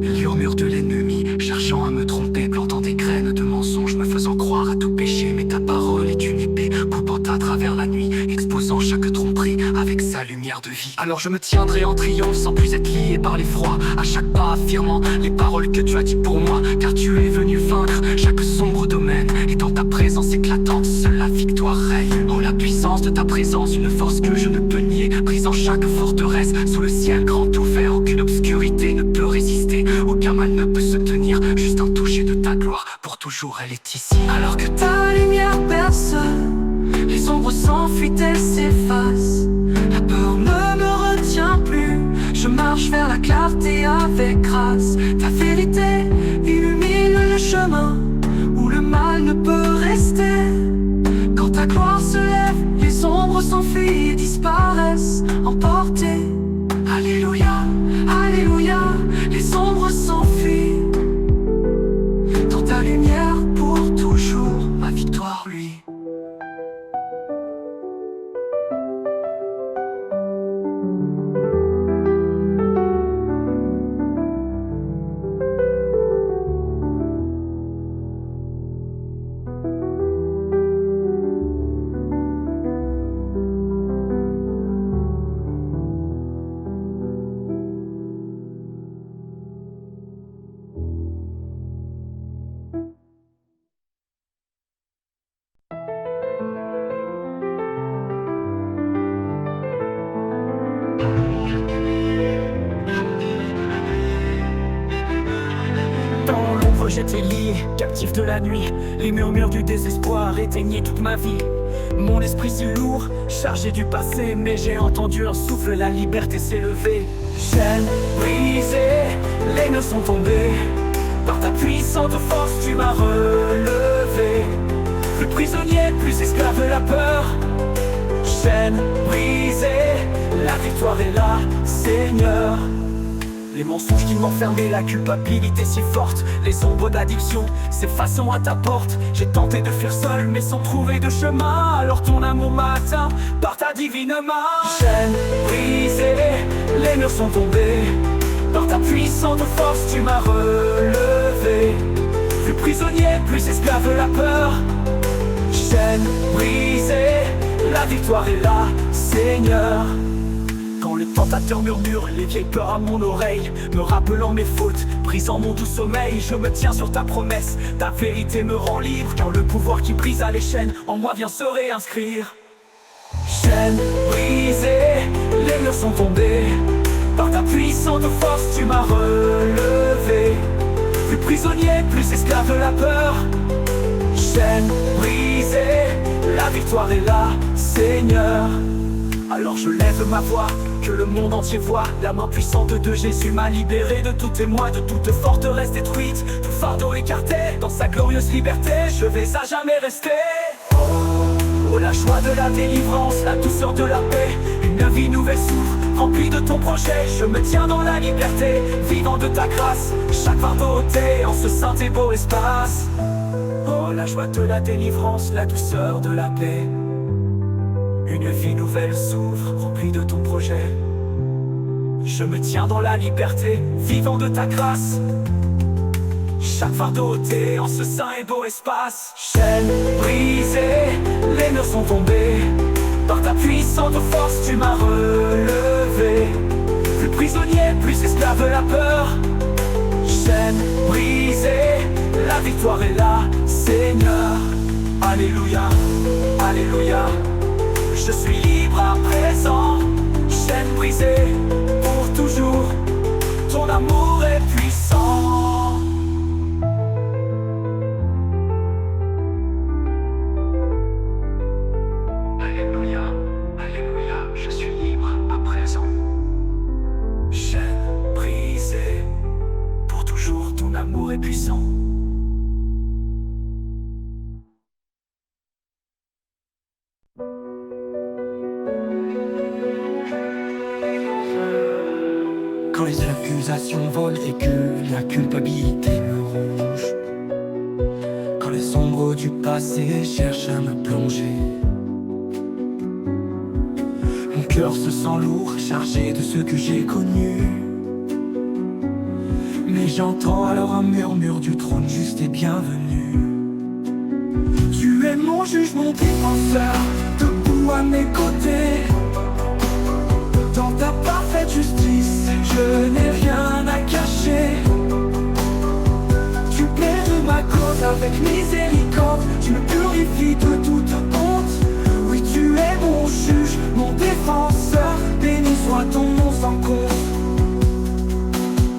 Le murmure de l'ennemi, cherchant à me tromper, plantant des graines de mensonges, me faisant croire à tout péché. Mais ta parole est une épée, coupant à travers la nuit, exposant chaque tromperie avec sa lumière de vie. Alors je me tiendrai en triomphe sans plus être lié par l'effroi, à chaque pas affirmant les paroles que tu as dit pour moi. Car tu es venu vaincre chaque sombre domaine, et dans ta présence éclatante, seule la victoire règne. En la puissance de ta présence, une force que je ne peux nier, brisant chaque forteresse sous le ciel grand ouvert. Aucune obscurité ne peut résister, aucun mal ne peut se tenir, juste un toucher de ta gloire, pour toujours elle est ici. Alors que ta lumière perce, les ombres s'enfuient et s'effacent. La peur ne me retient plus, je marche vers la clarté avec grâce. Ta vérité illumine le chemin où le mal ne peut rester. Quand ta gloire se lève, les ombres s'enfuient et disparaissent, emportées. Alléluia, alléluia, les ombres s'enfuient. Dans ta lumière pour toujours, ma victoire lui. j'étais lié, captif de la nuit. Les murmures du désespoir éteignaient toute ma vie. Mon esprit si lourd, chargé du passé, mais j'ai entendu un souffle, la liberté s'est levée. Chaînes brisées, les nœuds sont tombés. Par ta puissante force, tu m'as relevé. Plus prisonnier, plus esclave de la peur. Chaînes brisées, la victoire est là, Seigneur. Les mensonges qui m'enfermaient, la culpabilité si forte, les ombres d'addiction s'effaçant à ta porte. J'ai tenté de fuir seul mais sans trouver de chemin. Alors ton amour m'a atteint par ta divine main. Chaînes brisées, les murs sont tombés. Par ta puissante force tu m'as relevé. Plus prisonnier, plus esclave de la peur. Chaînes brisées, la victoire est là, Seigneur. Quand le tentateur murmure les vieilles peurs à mon oreille, me rappelant mes fautes, brisant mon doux sommeil, je me tiens sur ta promesse. Ta vérité me rend libre, car le pouvoir qui brisa les chaînes en moi vient se réinscrire. Chaînes brisées, les murs sont tombés. Par ta puissante force tu m'as relevé. Plus prisonnier, plus esclave de la peur. Chaînes brisées, la victoire est là, Seigneur. Alors je lève ma voix, que le monde entier voit. La main puissante de Jésus m'a libéré de tout émoi, de toute forteresse détruite, tout fardeau écarté. Dans sa glorieuse liberté, je vais à jamais rester. Oh, la joie de la délivrance, la douceur de la paix. Une vie nouvelle s'ouvre, remplie de ton projet. Je me tiens dans la liberté, vivant de ta grâce. Chaque fardeau ôté en ce saint et beau espace. Oh, la joie de la délivrance, la douceur de la paix. Une vie nouvelle s'ouvre, remplie de ton projet. Je me tiens dans la liberté, vivant de ta grâce. Chaque fardeau ôté en ce saint et beau espace. Chaînes brisées, les nœuds sont tombés. Par ta puissante force tu m'as relevé. Plus prisonnier, plus esclave de la peur. Chaînes brisées, la victoire est là, Seigneur. Alléluia, Alléluia. Je suis libre à présent, chaînes brisées pour toujours, ton amour est puissant. Alléluia, Alléluia, je suis libre à présent. Chaînes brisées pour toujours, ton amour est puissant. Quand les accusations volent et que la culpabilité me ronge, quand les ombres du passé cherchent à me plonger, mon cœur se sent lourd, chargé de ce que j'ai connu. Mais j'entends alors un murmure du trône juste et bienvenu. Tu es mon juge, mon défenseur, debout à mes côtés. Dans ta parfaite justice, je n'ai rien à cacher. Tu plaides ma cause avec miséricorde. Tu me purifies de toute honte. Oui, tu es mon juge, mon défenseur. Béni soit ton nom sans compte.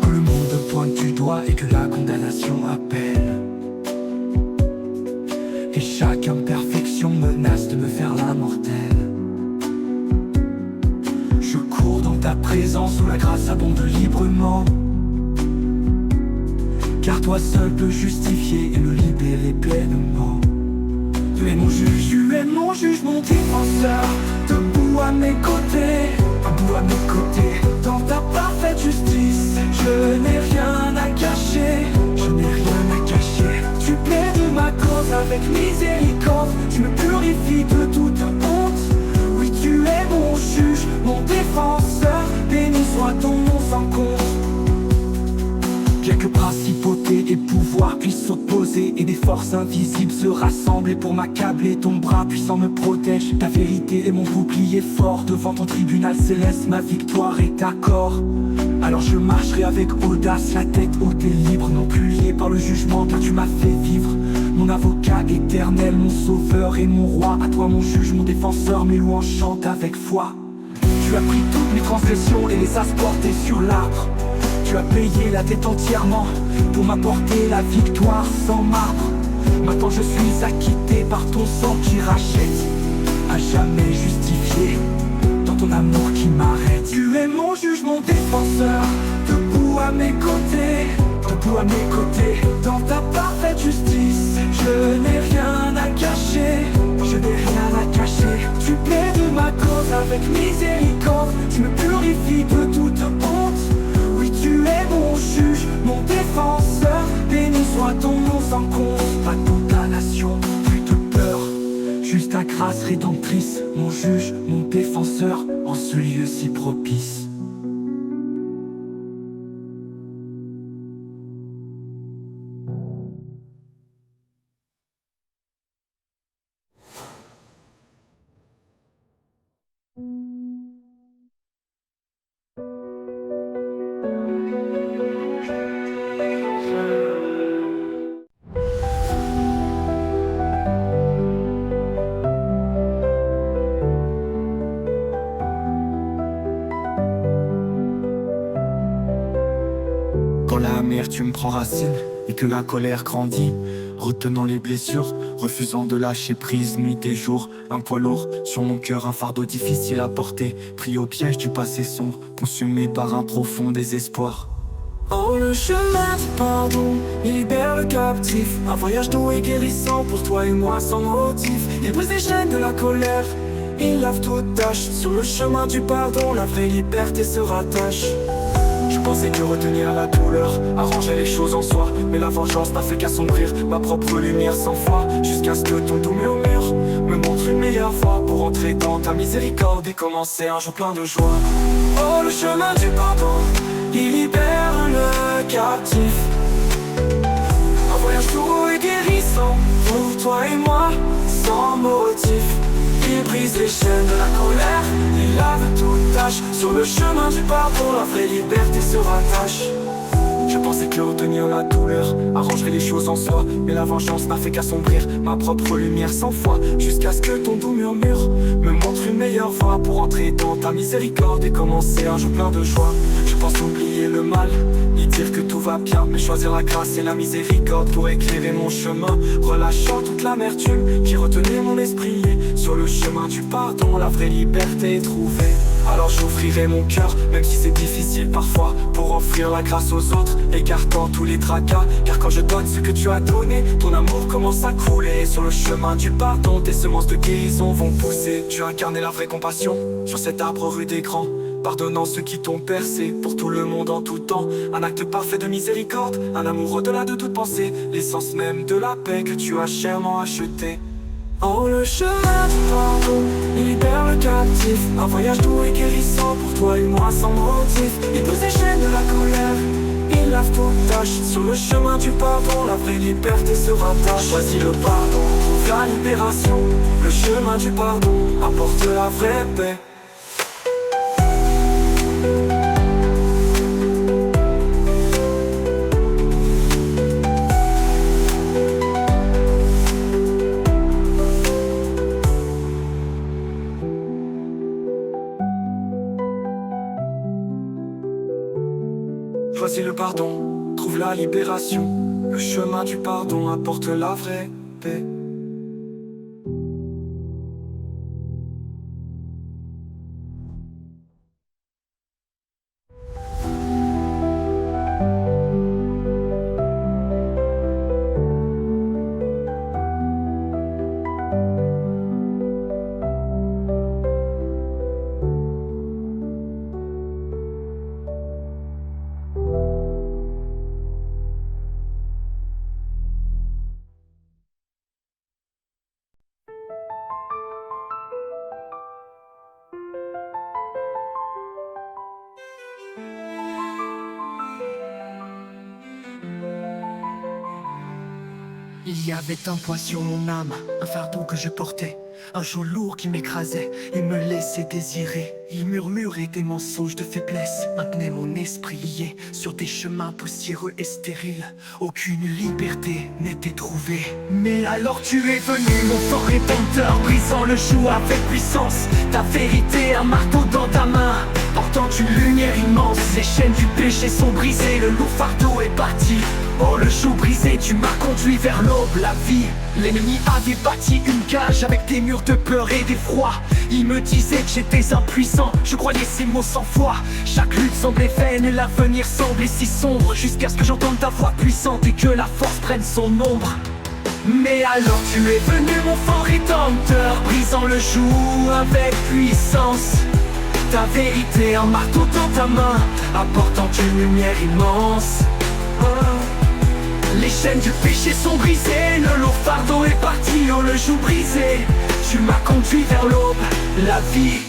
Que le monde pointe du doigt et que la condamnation appelle, et chaque imperfection menace de me faire la mortelle. Je cours dans ta présence où la grâce abonde librement, car toi seul peux justifier et me libérer pleinement. Tu es mon juge, mon défenseur, debout à mes côtés, debout à mes côtés. Dans ta parfaite justice, je n'ai rien à cacher, je n'ai rien à cacher. Tu plaides ma cause avec miséricorde, tu me purifies de toute honte. Oui, tu es mon juge, mon défenseur, béni soit ton nom sans compte. Bien que principautés et pouvoirs puissent s'opposer et des forces invisibles se rassembler pour m'accabler, ton bras puissant me protège. Ta vérité est mon bouclier fort, devant ton tribunal céleste ma victoire est accord. Alors je marcherai avec audace, la tête haute et libre, non plus lié par le jugement, car tu m'as fait vivre. Mon avocat éternel, mon sauveur et mon roi, à toi mon juge, mon défenseur, mes louanges chantent avec foi. Tu as pris toutes mes transgressions et les as portées sur l'arbre. Tu as payé la dette entièrement pour m'apporter la victoire sans marbre. Maintenant je suis acquitté par ton sang qui rachète, à jamais justifié dans ton amour qui m'arrête. Tu es mon juge, mon défenseur, debout à mes côtés, debout à mes côtés. Dans ta parfaite justice, je n'ai rien à cacher, je n'ai rien à cacher. Tu plaides ma cause avec miséricorde, tu me purifies de toute honte. Oui, tu es mon juge, mon défenseur, béni soit ton nom sans compte. Pas de condamnation, plus de peur, juste ta grâce rédemptrice, mon juge, mon défenseur, en ce lieu si propice. Quand l'amertume prend racine et que la colère grandit, retenant les blessures, refusant de lâcher prise nuit et jour. Un poids lourd sur mon cœur, un fardeau difficile à porter, pris au piège du passé sombre, consumé par un profond désespoir. Oh, le chemin du pardon, il libère le captif. Un voyage doux et guérissant pour toi et moi sans motif. Il brise les chaînes de la colère, il lave toute tâche. Sur le chemin du pardon, la vraie liberté se rattache. Je pensais que retenir la douleur arrangeait les choses en soi, mais la vengeance n'a fait qu'assombrir ma propre lumière sans foi. Jusqu'à ce que ton doux murmure me montre une meilleure voie pour entrer dans ta miséricorde et commencer un jour plein de joie. Oh, le chemin du pardon, il libère le captif. Un voyage doux et guérissant pour toi et moi sans motif. Il brise les chaînes de la colère, il lave toute tâche. Sur le chemin du pardon, la vraie liberté se rattache. Je pensais que retenir la douleur arrangerait les choses en soi, mais la vengeance n'a fait qu'assombrir ma propre lumière sans foi. Jusqu'à ce que ton doux murmure me montre une meilleure voie pour entrer dans ta miséricorde et commencer un jour plein de joie. Je pense oublier le mal, y dire que tout va bien, mais choisir la grâce et la miséricorde pour éclairer mon chemin, relâchant toute l'amertume qui retenait mon esprit. Sur le chemin du pardon, la vraie liberté est trouvée. Alors j'offrirai mon cœur, même si c'est difficile parfois, pour offrir la grâce aux autres, écartant tous les tracas. Car quand je donne ce que tu as donné, ton amour commence à couler. Sur le chemin du pardon, tes semences de guérison vont pousser. Tu as incarné la vraie compassion sur cet arbre rude et grand, pardonnant ceux qui t'ont percé pour tout le monde en tout temps. Un acte parfait de miséricorde, un amour au-delà de toute pensée, l'essence même de la paix que tu as chèrement achetée. Oh, le chemin du pardon, il libère le captif. Un voyage doux et guérissant pour toi et moi sans motif. Il brise les chaînes de la colère, il lave toute tâche. Sur le chemin du pardon, la vraie liberté se rattache. Choisis le pardon, trouve la libération. Le chemin du pardon apporte la vraie paix. Choisis le pardon, trouve la libération. Le chemin du pardon apporte la vraie paix. Il y avait un poids sur mon âme, un fardeau que je portais, un joug lourd qui m'écrasait, il me laissait désirer. Il murmurait des mensonges de faiblesse, maintenait mon esprit lié sur des chemins poussiéreux et stériles. Aucune liberté n'était trouvée. Mais alors tu es venu, mon fort rédempteur, brisant le joug avec puissance. Ta vérité, un marteau dans ta main. apportant une lumière immense. Les chaînes du péché sont brisées, le lourd fardeau est parti. Oh, le joug brisé, tu m'as conduit vers l'aube, la vie. L'ennemi avait bâti une cage avec des murs de peur et d'effroi. Il me disait que j'étais impuissant, je croyais ces mots sans foi. Chaque lutte semblait vaine et l'avenir semblait si sombre, jusqu'à ce que j'entende ta voix puissante et que la force prenne son ombre. Mais alors tu es venu mon fort rédempteur, brisant le joug avec puissance. Ta vérité en marteau dans ta main, apportant une lumière immense. Les chaînes du péché sont brisées, le lourd fardeau est parti, oh le joug brisé. Tu m'as conduit vers l'aube, la vie.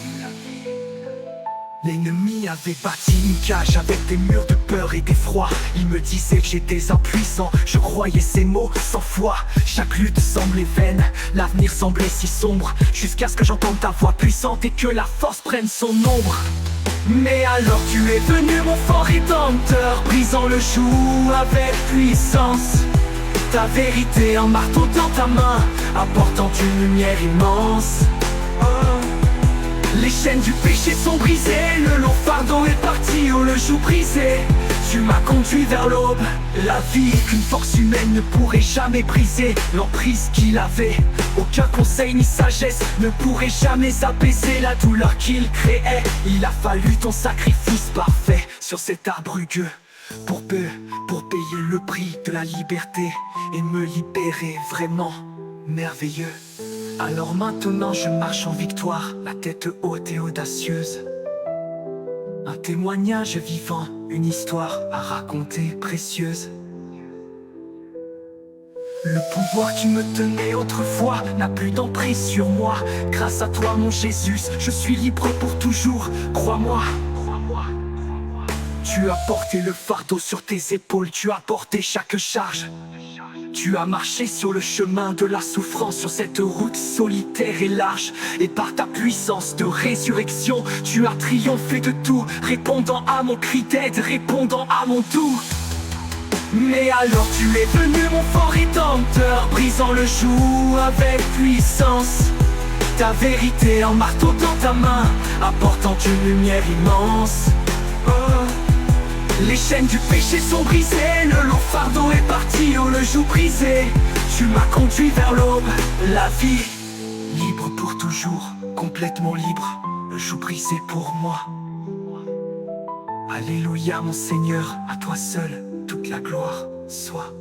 L'ennemi avait bâti une cage avec des murs de peur et d'effroi. Il me disait que j'étais impuissant, je croyais ces mots sans foi. Chaque lutte semblait vaine, l'avenir semblait si sombre, jusqu'à ce que j'entende ta voix puissante et que la force prenne son ombre. Mais alors tu es venu mon fort rédempteur, brisant le joug avec puissance. Ta vérité en marteau dans ta main, apportant une lumière immense. Les chaînes du péché sont brisées, le lourd fardeau est parti, oh le joug brisé. Tu m'as conduit vers l'aube, la vie qu'une force humaine ne pourrait jamais briser. L'emprise qu'il avait, aucun conseil ni sagesse ne pourrait jamais apaiser la douleur qu'il créait. Il a fallu ton sacrifice parfait sur cet arbre rugueux pour payer le prix de la liberté et me libérer, vraiment merveilleux. Alors maintenant je marche en victoire, la tête haute et audacieuse. Un témoignage vivant, une histoire à raconter précieuse. Le pouvoir qui me tenait autrefois n'a plus d'emprise sur moi. Grâce à toi mon Jésus, je suis libre pour toujours, crois-moi. Tu as porté le fardeau sur tes épaules, tu as porté chaque charge. Tu as marché sur le chemin de la souffrance, sur cette route solitaire et large. Et par ta puissance de résurrection, tu as triomphé de tout, répondant à mon cri d'aide, répondant à mon doux. Mais alors tu es venu mon fort rédempteur, brisant le joug avec puissance. Ta vérité en marteau dans ta main, apportant une lumière immense. Les chaînes du péché sont brisées, le lourd fardeau est parti, oh le joug brisé. Tu m'as conduit vers l'aube, la vie. Libre pour toujours, complètement libre, le joug brisé pour moi. Alléluia mon Seigneur, à toi seul toute la gloire soit.